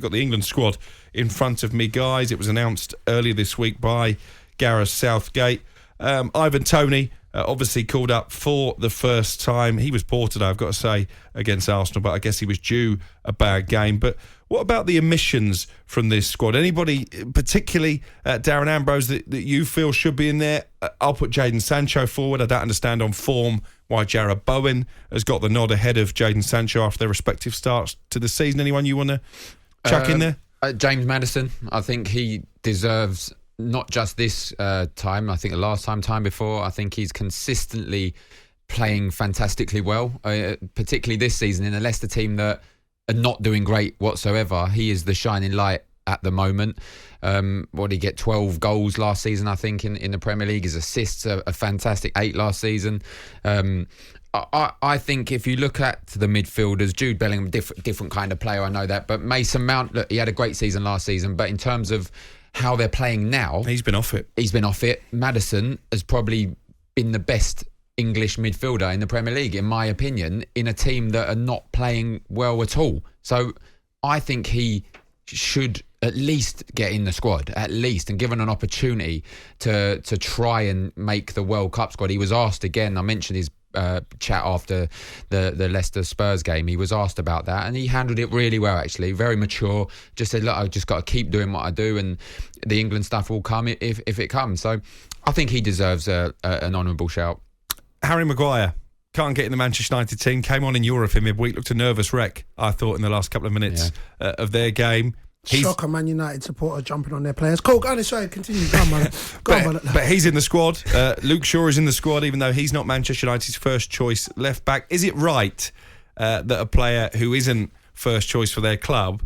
got the England squad in front of me, guys. It was announced earlier this week by Gareth Southgate. Ivan Toney, obviously called up for the first time. He was poor today, I've got to say, against Arsenal, but I guess he was due a bad game. But what about the omissions from this squad? Anybody, particularly Darren Ambrose, that you feel should be in there? I'll put Jadon Sancho forward. I don't understand on form why Jarrod Bowen has got the nod ahead of Jadon Sancho after their respective starts to the season. Anyone you want to chuck in there? James Maddison. I think he deserves not just this time. I think the last time before. I think he's consistently playing fantastically well, particularly this season in a Leicester team that are not doing great whatsoever. He is the shining light at the moment. What did he get? 12 goals last season, I think, in the Premier League. His assists are a fantastic 8 last season. I think if you look at the midfielders, Jude Bellingham, different kind of player, I know that, but Mason Mount, look, he had a great season last season, but in terms of how they're playing now, he's been off it. Maddison has probably been the best English midfielder in the Premier League, in my opinion, in a team that are not playing well at all. So I think he should at least get in the squad, and given an opportunity to try and make the World Cup squad. He was asked again, I mentioned his chat after the Leicester Spurs game, he was asked about that and he handled it really well, actually, very mature. Just said, look, I've just got to keep doing what I do and the England stuff will come if it comes. So I think he deserves an honourable shout. Harry Maguire can't get in the Manchester United team, came on in Europe in midweek, looked a nervous wreck, I thought, in the last couple of minutes of their game. Shocker Man United supporter jumping on their players. Cool, go on, sorry, continue. Go on, man. But he's in the squad. Luke Shaw is in the squad, even though he's not Manchester United's first choice left back. Is it right that a player who isn't first choice for their club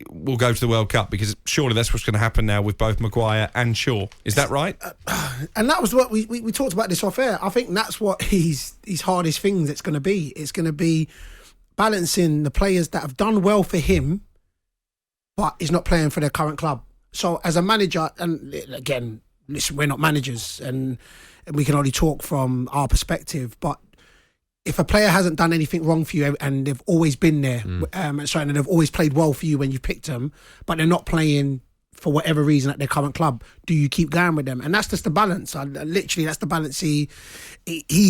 will go to the World Cup? Because surely that's what's going to happen now with both Maguire and Shaw. Is that right? And that was what we talked about this off air. I think that's what his hardest things it's going to be. It's going to be balancing the players that have done well for him but is not playing for their current club. So as a manager, and again, listen, we're not managers and we can only talk from our perspective, but if a player hasn't done anything wrong for you and they've always been there, and they've always played well for you when you picked them, but they're not playing for whatever reason at their current club, do you keep going with them? And that's just the balance. Literally, that's the balance he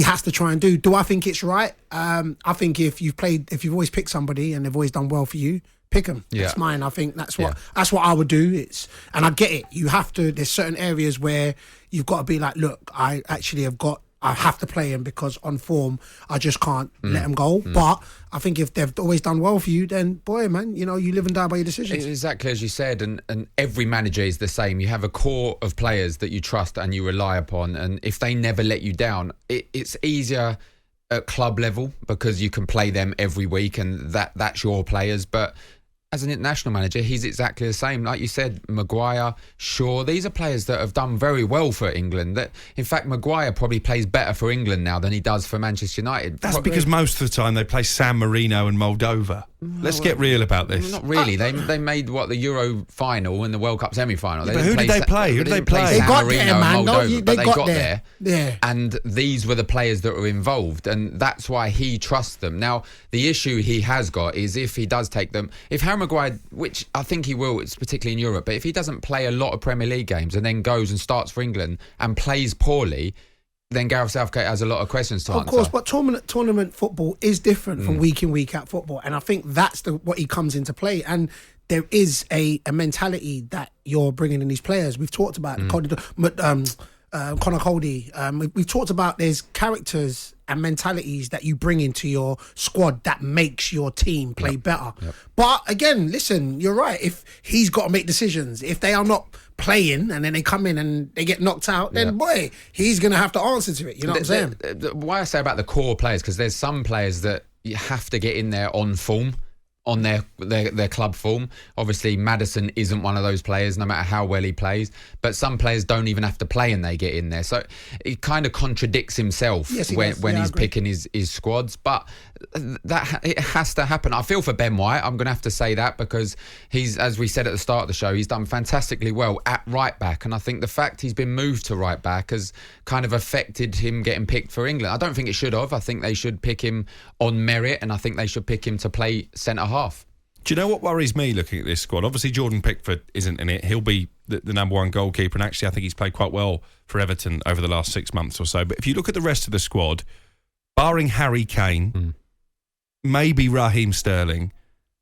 has to try and do. Do I think it's right? I think if you've always picked somebody and they've always done well for you, pick them. Yeah. That's mine. I think that's what I would do. And I get it. You have to. There's certain areas where you've got to be like, look, I have to play him because on form I just can't let him go. But I think if they've always done well for you, then boy, man, you live and die by your decisions. Exactly as you said, and every manager is the same. You have a core of players that you trust and you rely upon, and if they never let you down, it's easier at club level because you can play them every week and that's your players. But as an international manager, he's exactly the same. Like you said, Maguire, Shaw, these are players that have done very well for England. In fact, Maguire probably plays better for England now than he does for Manchester United. That's because most of the time they play San Marino and Moldova. Let's get real about this. Not really. They made the Euro final and the World Cup semi-final. Yeah, but who did they play? They got there, man. They got there. Yeah. And these were the players that were involved, and that's why he trusts them. Now, the issue he has got is if he does take them, if Harry Maguire, which I think he will, it's particularly in Europe, but if he doesn't play a lot of Premier League games and then goes and starts for England and plays poorly, then Gareth Southgate has a lot of questions to answer. Of course, but tournament football is different from week in, week out football. And I think that's what he comes into play. And there is a mentality that you're bringing in these players. We've talked about Connor Cody. We've talked about there's characters and mentalities that you bring into your squad that makes your team play better. Yep. But again, listen, you're right. If he's got to make decisions, if they are not playing and then they come in and they get knocked out, then boy, he's going to have to answer to it. You know what I'm saying? Why I say about the core players, because there's some players that you have to get in there on form, on their club form. Obviously, Maddison isn't one of those players, no matter how well he plays. But some players don't even have to play and they get in there. So it kind of contradicts himself when he's picking his squads. But it has to happen. I feel for Ben White. I'm going to have to say that because he's, as we said at the start of the show, he's done fantastically well at right back. And I think the fact he's been moved to right back has kind of affected him getting picked for England. I don't think it should have. I think they should pick him on merit, and I think they should pick him to play centre half. Do you know what worries me looking at this squad? Obviously, Jordan Pickford isn't in it. He'll be the number one goalkeeper, and actually I think he's played quite well for Everton over the last 6 months or so. But if you look at the rest of the squad, barring Harry Kane, maybe Raheem Sterling,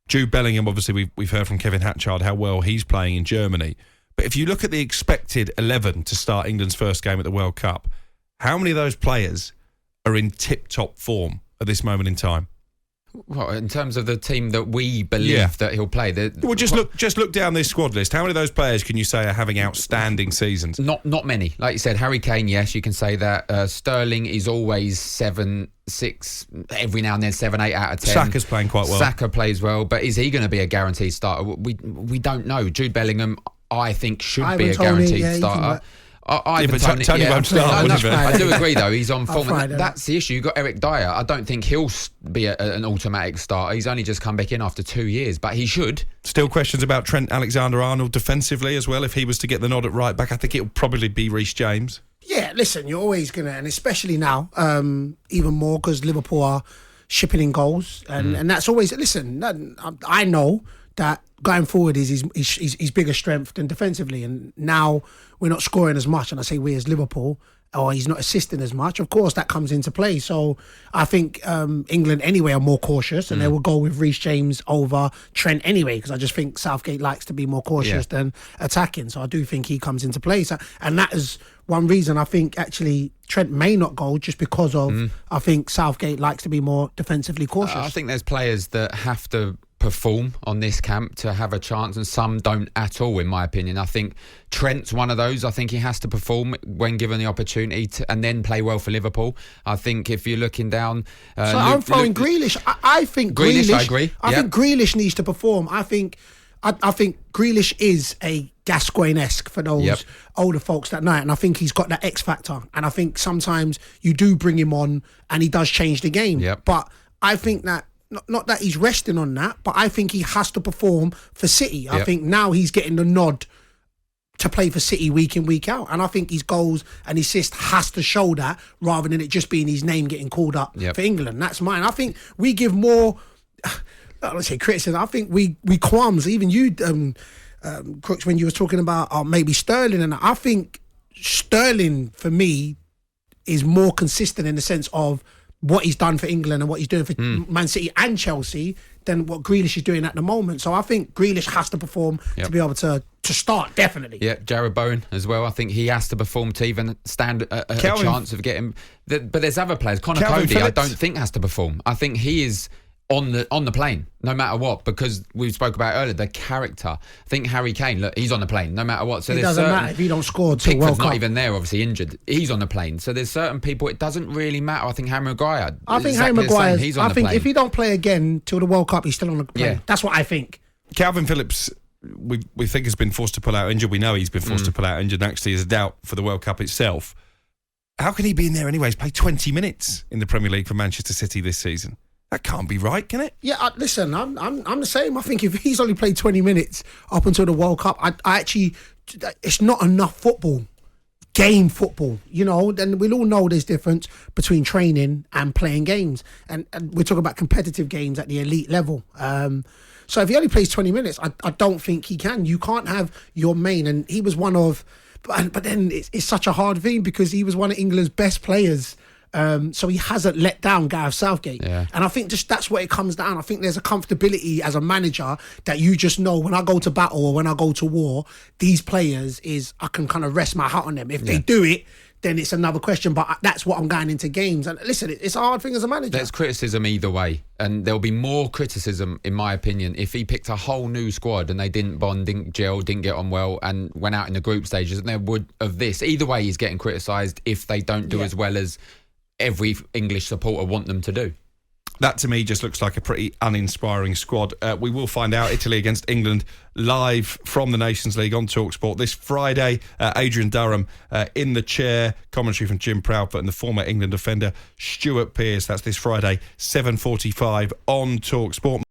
Jude Bellingham, obviously we've heard from Kevin Hatchard how well he's playing in Germany. But if you look at the expected 11 to start England's first game at the World Cup, how many of those players are in tip-top form at this moment in time? Well, in terms of the team that we believe that he'll play, well, just look down this squad list. How many of those players can you say are having outstanding seasons? Not many. Like you said, Harry Kane, yes, you can say that. Sterling is always 7, 6, every now and then 7, 8 out of 10. Saka's playing quite well. Saka plays well, but is he going to be a guaranteed starter? We don't know. Jude Bellingham, I think, should be a guaranteed starter. But Tony won't start. I do agree, though. He's on form. Friday. That's the issue. You've got Eric Dyer. I don't think he'll be an automatic starter. He's only just come back in after 2 years, but he should. Still questions about Trent Alexander-Arnold defensively as well. If he was to get the nod at right back, I think it'll probably be Reece James. Yeah, listen, you're always going to, and especially now, even more because Liverpool are shipping in goals. And that's always, listen, I know that going forward is his bigger strength than defensively, and now we're not scoring as much, and I say we as Liverpool, or he's not assisting as much. Of course, that comes into play. So I think England anyway are more cautious, and they will go with Reece James over Trent anyway, because I just think Southgate likes to be more cautious than attacking. So I do think he comes into play. So, and that is one reason I think actually Trent may not go, just because of I think Southgate likes to be more defensively cautious. I think there's players that have to perform on this camp to have a chance, and some don't at all, in my opinion. I think Trent's one of those. I think he has to perform when given the opportunity and then play well for Liverpool. I think if you're looking down, I'm throwing Grealish. I think Grealish. I agree. I think Grealish needs to perform. I think Grealish is a Gascoigne-esque for those older folks that know it, and I think he's got that X factor. And I think sometimes you do bring him on, and he does change the game. But I think that. Not that he's resting on that, but I think he has to perform for City. I think now he's getting the nod to play for City week in, week out. And I think his goals and assists has to show that, rather than it just being his name getting called up for England. That's mine. I think we give more, let's say criticism. I think we qualms, even you, Crooks, when you were talking about maybe Sterling. And I think Sterling, for me, is more consistent in the sense of what he's done for England and what he's doing for Man City and Chelsea than what Grealish is doing at the moment. So I think Grealish has to perform to be able to start, definitely. Yeah, Jarrod Bowen as well. I think he has to perform to even stand a chance of getting... But there's other players. Connor Cody, I don't think has to perform. I think he is on the plane, no matter what, because we spoke about earlier, the character. I think Harry Kane, look, he's on the plane, no matter what. So it doesn't matter if he don't score till Pickford's World Cup. not even there, obviously injured. He's on the plane. So there's certain people, it doesn't really matter. I think Harry Maguire. I think Harry Maguire, he's on the plane. if he don't play again till the World Cup, he's still on the plane. Yeah. That's what I think. Calvin Phillips, we think has been forced to pull out injured. We know he's been forced to pull out injured, and actually is a doubt for the World Cup itself. How can he be in there anyways? Play 20 minutes in the Premier League for Manchester City this season. That can't be right, can it? Yeah, listen, I'm the same. I think if he's only played 20 minutes up until the World Cup, I actually, it's not enough football. Game football, then we'll all know there's difference between training and playing games. And we're talking about competitive games at the elite level. So if he only plays 20 minutes, I don't think he can. You can't have your main, and he was one of, but then it's such a hard thing because he was one of England's best players. So he hasn't let down Gareth Southgate. And I think just that's what it comes down. I think there's a comfortability as a manager that you just know when I go to battle or when I go to war, these players I can kind of rest my hat on them. If they do it, then it's another question. But that's what I'm going into games. And listen, it's a hard thing as a manager. There's criticism either way. And there'll be more criticism, in my opinion, if he picked a whole new squad and they didn't bond, didn't gel, didn't get on well, and went out in the group stages, and there would of this. Either way, he's getting criticised if they don't do as well as every English supporter want them to do. That to me just looks like a pretty uninspiring squad. We will find out Italy against England live from the Nations League on talkSPORT this Friday. Adrian Durham in the chair, commentary from Jim Proudfoot and the former England defender Stuart Pearce. That's this Friday, 7:45 on talkSPORT.